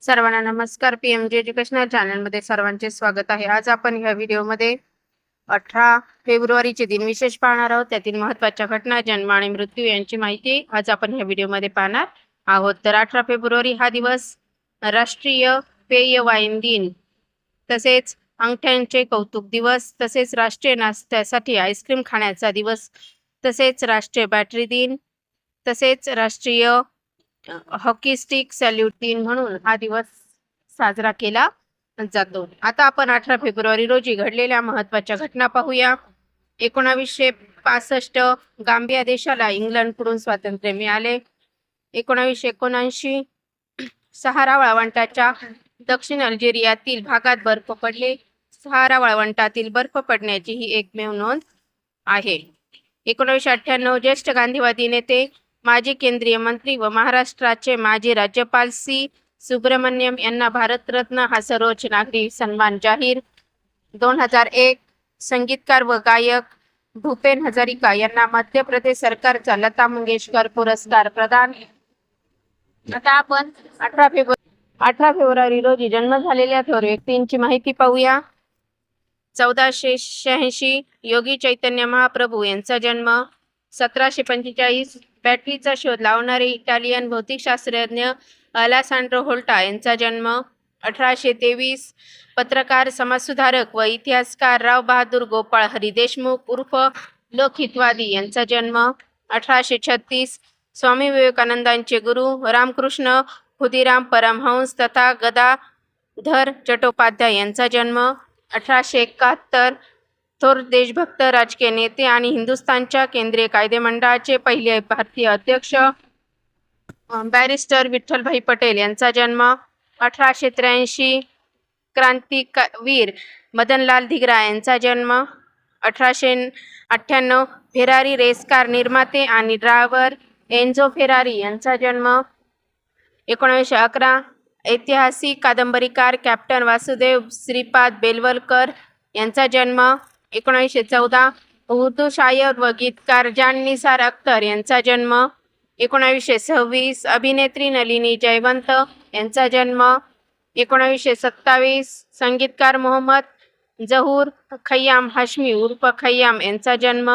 सर्वांना नमस्कार. PMG educational चॅनलमध्ये सर्वांचे स्वागत आहे. आज आपण ह्या व्हिडिओमध्ये 18 फेब्रुवारीचे दिन विशेष पाहणार आहोत. त्यातील महत्त्वाच्या घटना, जन्म आणि मृत्यू यांची माहिती आज आपण ह्या व्हिडिओमध्ये पाहणार आहोत. तर 18 फेब्रुवारी हा दिवस राष्ट्रीय पेय वाईन दिन, तसेच अंगठ्यांचे कौतुक दिवस, तसेच राष्ट्रीय नाश्त्यासाठी आईस्क्रीम खाण्याचा दिवस, तसेच राष्ट्रीय बॅटरी दिन, तसेच राष्ट्रीय हॉकी स्टिक सॅल्यूट दिन म्हणून हा दिवस साजरा केला जातो. आता आपण 18 फेब्रुवारी रोजी घडलेल्या महत्त्वाच्या घटना पाहूया. 1965 गांबिया देशाला इंग्लंडकडून स्वातंत्र्य मिळाले. 1979 सहारा वाळवंटाच्या दक्षिण अल्जेरियातील भागात बर्फ पडले. सहारा वाळवंटातील बर्फ पडण्याची ही एकमेव नोंद आहे. 1998 ज्येष्ठ गांधीवादी नेते, माजी केंद्रीय मंत्री व महाराष्ट्राचे माजी राज्यपाल सी. सुब्रमण्यम यांना भारतरत्न हा सर्वोच्च नागरी सन्मान जाहीर. 2001 संगीतकार व गायक भूपेन हजारिका यांना मध्य प्रदेश सरकारचा लता मंगेशकर पुरस्कार प्रदान. आता आपण 18 फेब्रुवारी रोजी जन्म झालेल्या थोर व्यक्तींची माहिती पाहूया. 1486 योगी चैतन्य महाप्रभू यांचा जन्म. 1745 बॅटरीचा शोध लावणारे इटालियन भौतिकशास्त्रज्ञ अलेसांड्रो व्होल्टा यांचा जन्म. 1823 पत्रकार, समाजसुधारक व इतिहासकार राव बहादूर गोपाळ हरी देशमुख उर्फ लोकहितवादी यांचा जन्म. 1836 स्वामी विवेकानंदांचे गुरु रामकृष्ण खुदीराम परमहंस तथा गदाधर चट्टोपाध्याय यांचा जन्म. 1871 थोर देशभक्त, राजकीय नेते आणि हिंदुस्थानच्या केंद्रीय कायदेमंडळाचे पहिले भारतीय अध्यक्ष बॅरिस्टर विठ्ठलभाई पटेल यांचा जन्म. 1883 क्रांतिवीर मदनलाल धिग्रा यांचा जन्म. 1898 फेरारी रेस कार निर्माते आणि ड्रायव्हर एन्झो फेरारी यांचा जन्म. 1911 ऐतिहासिक कादंबरीकार कॅप्टन वासुदेव श्रीपाद बेलवलकर यांचा जन्म. 1914 उर्दू शायर व गीतकार जान निसार अख्तर यांचा जन्म. 1926 अभिनेत्री नलिनी जयवंत यांचा जन्म. 1927 संगीतकार मोहम्मद जहूर खय्याम हाशमी उर्फ खय्याम यांचा जन्म.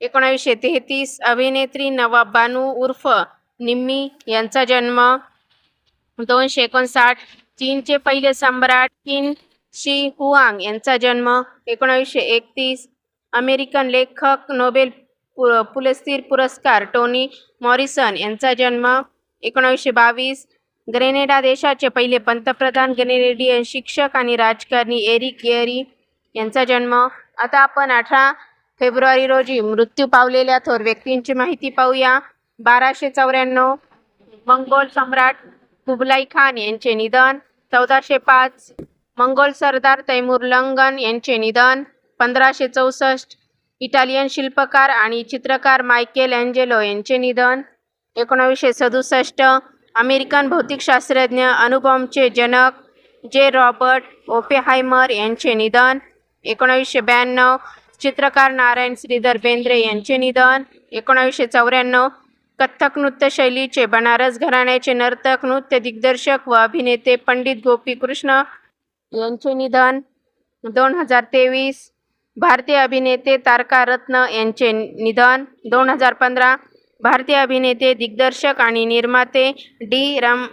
1933 अभिनेत्री नवाब बानू उर्फ निम्मी यांचा जन्म. 259 चीनचे पहिले सम्राट किन शी हुआंग यांचा जन्म. 1931 अमेरिकन लेखक, नोबेल पुरस्कार पुरस्कार टोनी मॉरिसन यांचा जन्म. 1922 ग्रेनेडा देशाचे पहिले पंतप्रधान, ग्रेनेडियन शिक्षक आणि राजकारणी एरिक गेरी यांचा जन्म. आता आपण 18 फेब्रुवारी रोजी मृत्यू पावलेल्या थोर व्यक्तींची माहिती पाहूया. 1294 मंगोल सम्राट कुबलाई खान यांचे निधन. 1405 मंगोल सरदार तैमूरलंगन यांचे निधन. 1564 इटालियन शिल्पकार आणि चित्रकार मायकेल अँजेलो यांचे निधन. 1967 अमेरिकन भौतिकशास्त्रज्ञ अणुबॉम्बचे जनक जे. रॉबर्ट ओपेनहायमर यांचे निधन. 1992 चित्रकार नारायण श्रीधर बेंद्रे यांचे निधन. 1994 कथ्थक नृत्य शैलीचे बनारस घराण्याचे नर्तक, नृत्य दिग्दर्शक व अभिनेते पंडित गोपी कृष्ण यांचे निधन. 2023 भारतीय अभिनेते तारका रत्न यांचे निधन. 2015 भारतीय अभिनेते, दिग्दर्शक आणि निर्माते डी. राम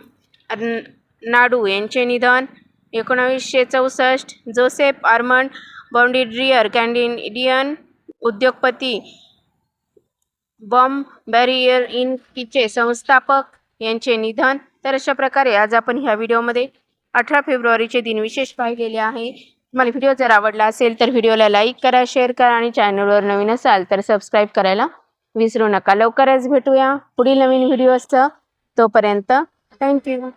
नाडू यांचे निधन. 1964 जोसेफ आर्मंड बॉन्डिड्रियर कॅनेडियन उद्योगपती बॉम्ब बॅरियर इनचे संस्थापक यांचे निधन. तर अशा प्रकारे आज आपण ह्या व्हिडिओमध्ये 18 फेब्रुवारीचे दिन विशेष पाहिलेले आहे. तुम्हाला व्हिडिओ जर आवडला असेल तर व्हिडिओला लाईक करा, शेअर करा आणि चॅनलवर नवीन असाल तर सबस्क्राईब करायला विसरू नका. लवकरच भेटूया पुढील नवीन व्हिडिओसचं. तोपर्यंत थँक्यू.